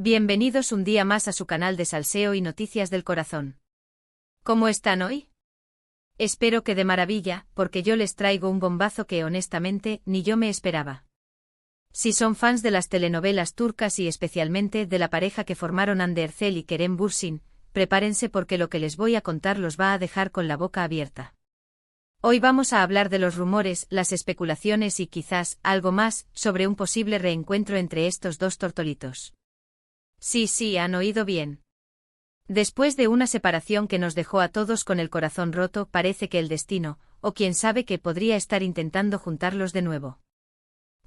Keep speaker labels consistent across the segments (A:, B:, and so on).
A: Bienvenidos un día más a su canal de salseo y noticias del corazón. ¿Cómo están hoy? Espero que de maravilla, porque yo les traigo un bombazo que honestamente ni yo me esperaba. Si son fans de las telenovelas turcas y especialmente de la pareja que formaron Hande Erçel y Kerem Bürsin, prepárense porque lo que les voy a contar los va a dejar con la boca abierta. Hoy vamos a hablar de los rumores, las especulaciones y quizás algo más sobre un posible reencuentro entre estos dos tortolitos. Sí, han oído bien. Después de una separación que nos dejó a todos con el corazón roto, parece que el destino, o quién sabe qué, podría estar intentando juntarlos de nuevo.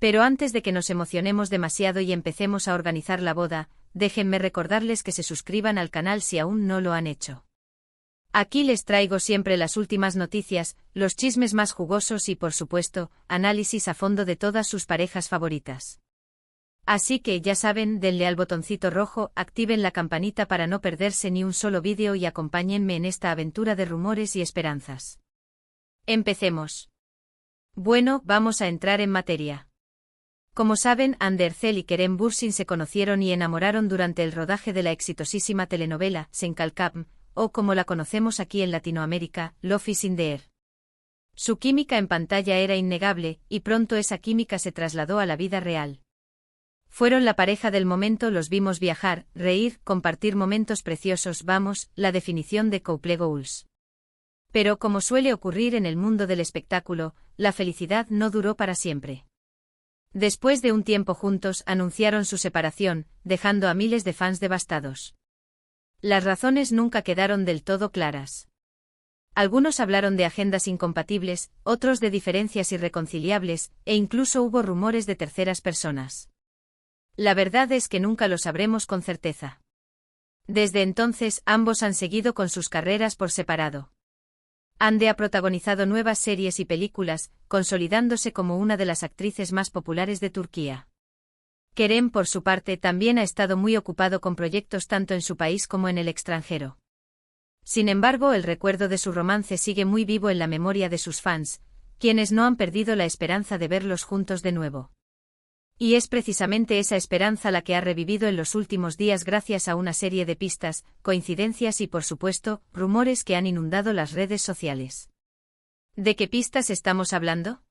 A: Pero antes de que nos emocionemos demasiado y empecemos a organizar la boda, déjenme recordarles que se suscriban al canal si aún no lo han hecho. Aquí les traigo siempre las últimas noticias, los chismes más jugosos y por supuesto, análisis a fondo de todas sus parejas favoritas. Así que ya saben, denle al botoncito rojo, activen la campanita para no perderse ni un solo vídeo y acompáñenme en esta aventura de rumores y esperanzas. Empecemos. Bueno, vamos a entrar en materia. Como saben, Hande Erçel y Kerem Bürsin se conocieron y enamoraron durante el rodaje de la exitosísima telenovela Sen Kalkam, o como la conocemos aquí en Latinoamérica, Love is in the air. Su química en pantalla era innegable, y pronto esa química se trasladó a la vida real. Fueron la pareja del momento, los vimos viajar, reír, compartir momentos preciosos, vamos, la definición de couple goals. Pero como suele ocurrir en el mundo del espectáculo, la felicidad no duró para siempre. Después de un tiempo juntos, anunciaron su separación, dejando a miles de fans devastados. Las razones nunca quedaron del todo claras. Algunos hablaron de agendas incompatibles, otros de diferencias irreconciliables, e incluso hubo rumores de terceras personas. La verdad es que nunca lo sabremos con certeza. Desde entonces, ambos han seguido con sus carreras por separado. Hande ha protagonizado nuevas series y películas, consolidándose como una de las actrices más populares de Turquía. Kerem, por su parte, también ha estado muy ocupado con proyectos tanto en su país como en el extranjero. Sin embargo, el recuerdo de su romance sigue muy vivo en la memoria de sus fans, quienes no han perdido la esperanza de verlos juntos de nuevo. Y es precisamente esa esperanza la que ha revivido en los últimos días gracias a una serie de pistas, coincidencias y por supuesto, rumores que han inundado las redes sociales. ¿De qué pistas estamos hablando?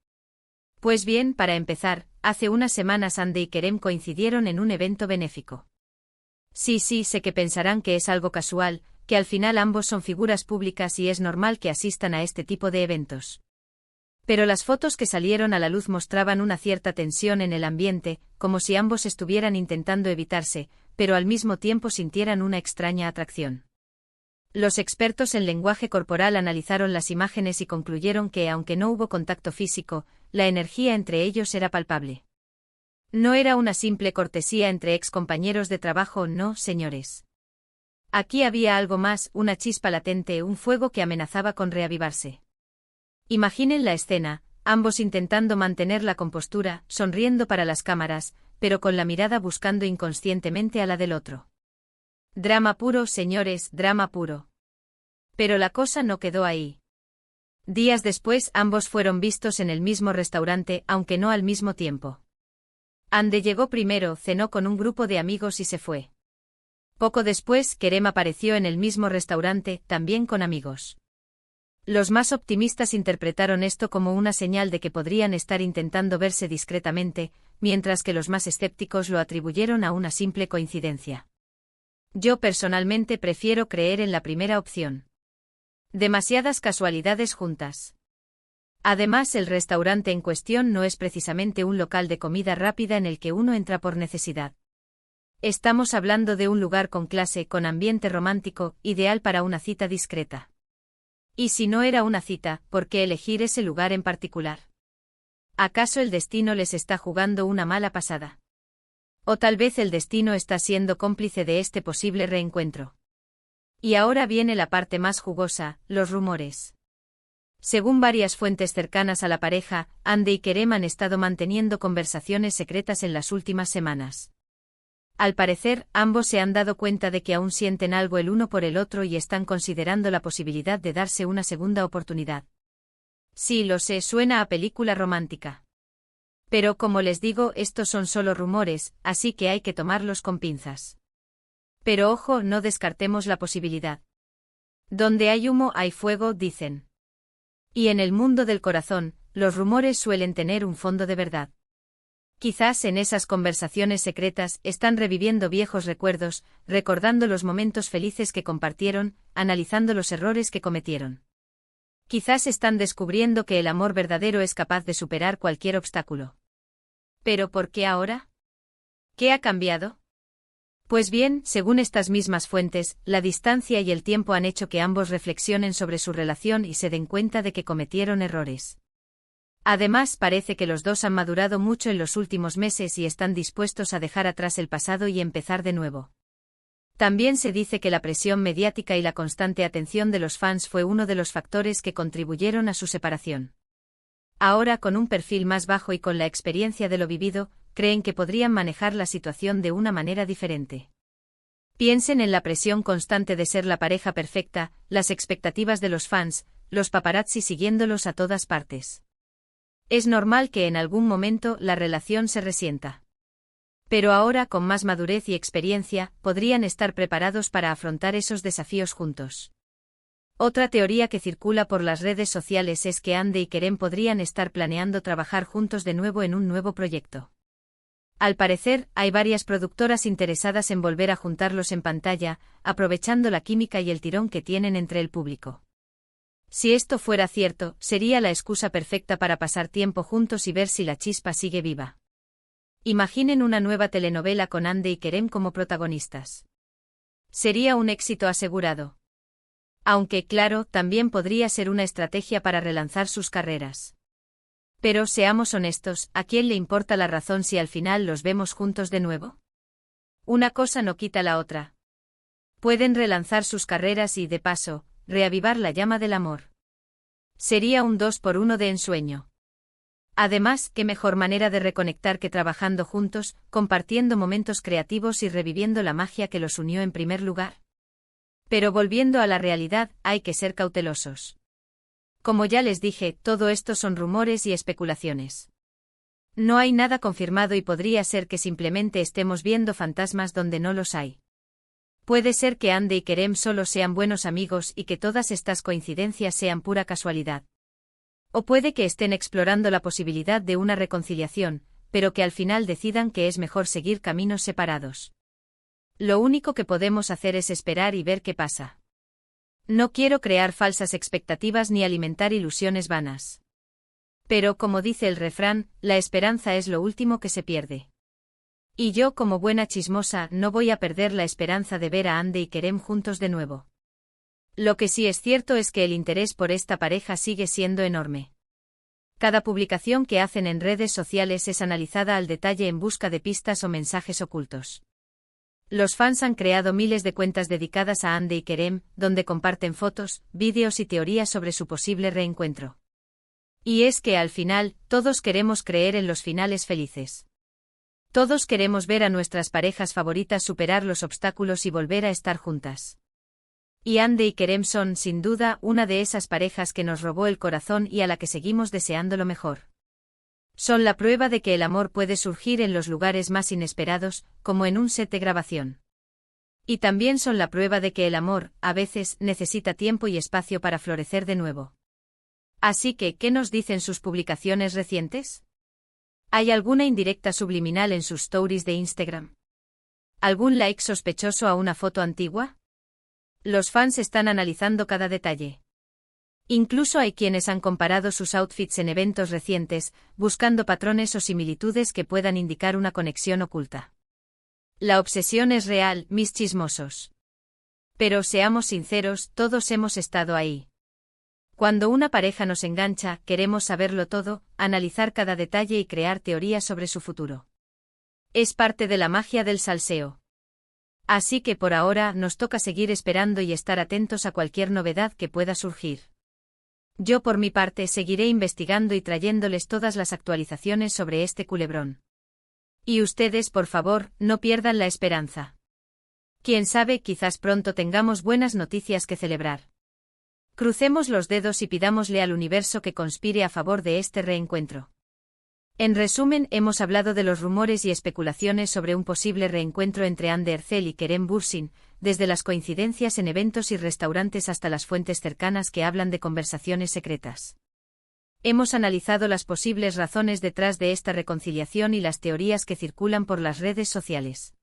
A: Pues bien, para empezar, hace unas semanas Hande y Kerem coincidieron en un evento benéfico. Sí, sé que pensarán que es algo casual, que al final ambos son figuras públicas y es normal que asistan a este tipo de eventos. Pero las fotos que salieron a la luz mostraban una cierta tensión en el ambiente, como si ambos estuvieran intentando evitarse, pero al mismo tiempo sintieran una extraña atracción. Los expertos en lenguaje corporal analizaron las imágenes y concluyeron que, aunque no hubo contacto físico, la energía entre ellos era palpable. No era una simple cortesía entre ex compañeros de trabajo, no, señores. Aquí había algo más, una chispa latente, un fuego que amenazaba con reavivarse. Imaginen la escena, ambos intentando mantener la compostura, sonriendo para las cámaras, pero con la mirada buscando inconscientemente a la del otro. Drama puro, señores, drama puro. Pero la cosa no quedó ahí. Días después, ambos fueron vistos en el mismo restaurante, aunque no al mismo tiempo. Hande llegó primero, cenó con un grupo de amigos y se fue. Poco después, Kerem apareció en el mismo restaurante, también con amigos. Los más optimistas interpretaron esto como una señal de que podrían estar intentando verse discretamente, mientras que los más escépticos lo atribuyeron a una simple coincidencia. Yo personalmente prefiero creer en la primera opción. Demasiadas casualidades juntas. Además, el restaurante en cuestión no es precisamente un local de comida rápida en el que uno entra por necesidad. Estamos hablando de un lugar con clase, con ambiente romántico, ideal para una cita discreta. Y si no era una cita, ¿por qué elegir ese lugar en particular? ¿Acaso el destino les está jugando una mala pasada? O tal vez el destino está siendo cómplice de este posible reencuentro. Y ahora viene la parte más jugosa, los rumores. Según varias fuentes cercanas a la pareja, Hande y Kerem han estado manteniendo conversaciones secretas en las últimas semanas. Al parecer, ambos se han dado cuenta de que aún sienten algo el uno por el otro y están considerando la posibilidad de darse una segunda oportunidad. Sí, lo sé, suena a película romántica. Pero como les digo, estos son solo rumores, así que hay que tomarlos con pinzas. Pero ojo, no descartemos la posibilidad. Donde hay humo hay fuego, dicen. Y en el mundo del corazón, los rumores suelen tener un fondo de verdad. Quizás en esas conversaciones secretas están reviviendo viejos recuerdos, recordando los momentos felices que compartieron, analizando los errores que cometieron. Quizás están descubriendo que el amor verdadero es capaz de superar cualquier obstáculo. ¿Pero por qué ahora? ¿Qué ha cambiado? Pues bien, según estas mismas fuentes, la distancia y el tiempo han hecho que ambos reflexionen sobre su relación y se den cuenta de que cometieron errores. Además, parece que los dos han madurado mucho en los últimos meses y están dispuestos a dejar atrás el pasado y empezar de nuevo. También se dice que la presión mediática y la constante atención de los fans fue uno de los factores que contribuyeron a su separación. Ahora, con un perfil más bajo y con la experiencia de lo vivido, creen que podrían manejar la situación de una manera diferente. Piensen en la presión constante de ser la pareja perfecta, las expectativas de los fans, los paparazzi siguiéndolos a todas partes. Es normal que en algún momento la relación se resienta. Pero ahora, con más madurez y experiencia, podrían estar preparados para afrontar esos desafíos juntos. Otra teoría que circula por las redes sociales es que Ande y Kerem podrían estar planeando trabajar juntos de nuevo en un nuevo proyecto. Al parecer, hay varias productoras interesadas en volver a juntarlos en pantalla, aprovechando la química y el tirón que tienen entre el público. Si esto fuera cierto, sería la excusa perfecta para pasar tiempo juntos y ver si la chispa sigue viva. Imaginen una nueva telenovela con Ande y Kerem como protagonistas. Sería un éxito asegurado. Aunque, claro, también podría ser una estrategia para relanzar sus carreras. Pero seamos honestos, ¿a quién le importa la razón si al final los vemos juntos de nuevo? Una cosa no quita la otra. Pueden relanzar sus carreras y, de paso, reavivar la llama del amor. Sería un 2x1 de ensueño. Además, qué mejor manera de reconectar que trabajando juntos, compartiendo momentos creativos y reviviendo la magia que los unió en primer lugar. Pero volviendo a la realidad, hay que ser cautelosos. Como ya les dije, todo esto son rumores y especulaciones. No hay nada confirmado y podría ser que simplemente estemos viendo fantasmas donde no los hay. Puede ser que Ande y Kerem solo sean buenos amigos y que todas estas coincidencias sean pura casualidad. O puede que estén explorando la posibilidad de una reconciliación, pero que al final decidan que es mejor seguir caminos separados. Lo único que podemos hacer es esperar y ver qué pasa. No quiero crear falsas expectativas ni alimentar ilusiones vanas. Pero, como dice el refrán, la esperanza es lo último que se pierde. Y yo, como buena chismosa, no voy a perder la esperanza de ver a Ande y Kerem juntos de nuevo. Lo que sí es cierto es que el interés por esta pareja sigue siendo enorme. Cada publicación que hacen en redes sociales es analizada al detalle en busca de pistas o mensajes ocultos. Los fans han creado miles de cuentas dedicadas a Ande y Kerem, donde comparten fotos, vídeos y teorías sobre su posible reencuentro. Y es que al final, todos queremos creer en los finales felices. Todos queremos ver a nuestras parejas favoritas superar los obstáculos y volver a estar juntas. Y Ande y Kerem son, sin duda, una de esas parejas que nos robó el corazón y a la que seguimos deseando lo mejor. Son la prueba de que el amor puede surgir en los lugares más inesperados, como en un set de grabación. Y también son la prueba de que el amor, a veces, necesita tiempo y espacio para florecer de nuevo. Así que, ¿qué nos dicen sus publicaciones recientes? ¿Hay alguna indirecta subliminal en sus stories de Instagram? ¿Algún like sospechoso a una foto antigua? Los fans están analizando cada detalle. Incluso hay quienes han comparado sus outfits en eventos recientes, buscando patrones o similitudes que puedan indicar una conexión oculta. La obsesión es real, mis chismosos. Pero seamos sinceros, todos hemos estado ahí. Cuando una pareja nos engancha, queremos saberlo todo, analizar cada detalle y crear teorías sobre su futuro. Es parte de la magia del salseo. Así que por ahora nos toca seguir esperando y estar atentos a cualquier novedad que pueda surgir. Yo por mi parte seguiré investigando y trayéndoles todas las actualizaciones sobre este culebrón. Y ustedes, por favor, no pierdan la esperanza. Quién sabe, quizás pronto tengamos buenas noticias que celebrar. Crucemos los dedos y pidámosle al universo que conspire a favor de este reencuentro. En resumen, hemos hablado de los rumores y especulaciones sobre un posible reencuentro entre Hande Erçel y Kerem Bürsin, desde las coincidencias en eventos y restaurantes hasta las fuentes cercanas que hablan de conversaciones secretas. Hemos analizado las posibles razones detrás de esta reconciliación y las teorías que circulan por las redes sociales.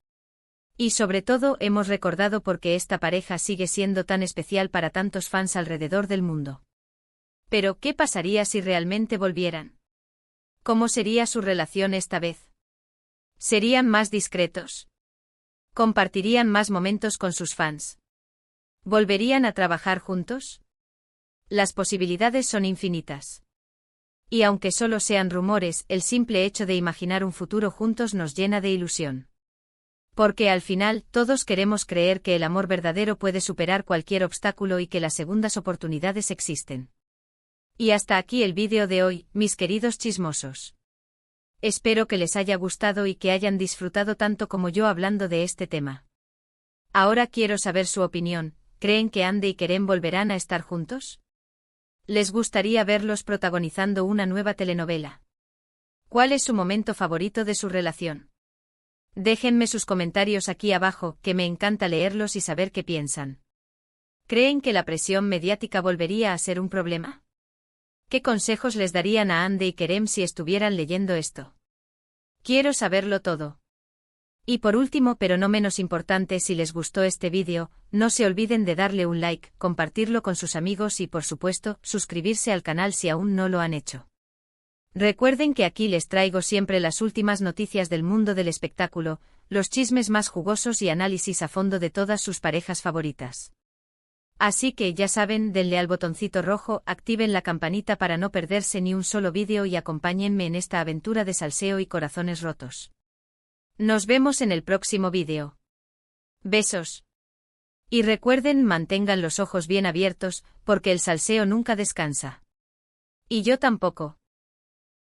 A: Y sobre todo, hemos recordado por qué esta pareja sigue siendo tan especial para tantos fans alrededor del mundo. Pero, ¿qué pasaría si realmente volvieran? ¿Cómo sería su relación esta vez? ¿Serían más discretos? ¿Compartirían más momentos con sus fans? ¿Volverían a trabajar juntos? Las posibilidades son infinitas. Y aunque solo sean rumores, el simple hecho de imaginar un futuro juntos nos llena de ilusión. Porque al final, todos queremos creer que el amor verdadero puede superar cualquier obstáculo y que las segundas oportunidades existen. Y hasta aquí el vídeo de hoy, mis queridos chismosos. Espero que les haya gustado y que hayan disfrutado tanto como yo hablando de este tema. Ahora quiero saber su opinión. ¿Creen que Hande y Kerem volverán a estar juntos? ¿Les gustaría verlos protagonizando una nueva telenovela? ¿Cuál es su momento favorito de su relación? Déjenme sus comentarios aquí abajo, que me encanta leerlos y saber qué piensan. ¿Creen que la presión mediática volvería a ser un problema? ¿Qué consejos les darían a Hande y Kerem si estuvieran leyendo esto? Quiero saberlo todo. Y por último, pero no menos importante, si les gustó este vídeo, no se olviden de darle un like, compartirlo con sus amigos y, por supuesto, suscribirse al canal si aún no lo han hecho. Recuerden que aquí les traigo siempre las últimas noticias del mundo del espectáculo, los chismes más jugosos y análisis a fondo de todas sus parejas favoritas. Así que ya saben, denle al botoncito rojo, activen la campanita para no perderse ni un solo vídeo y acompáñenme en esta aventura de salseo y corazones rotos. Nos vemos en el próximo vídeo. Besos. Y recuerden, mantengan los ojos bien abiertos, porque el salseo nunca descansa. Y yo tampoco.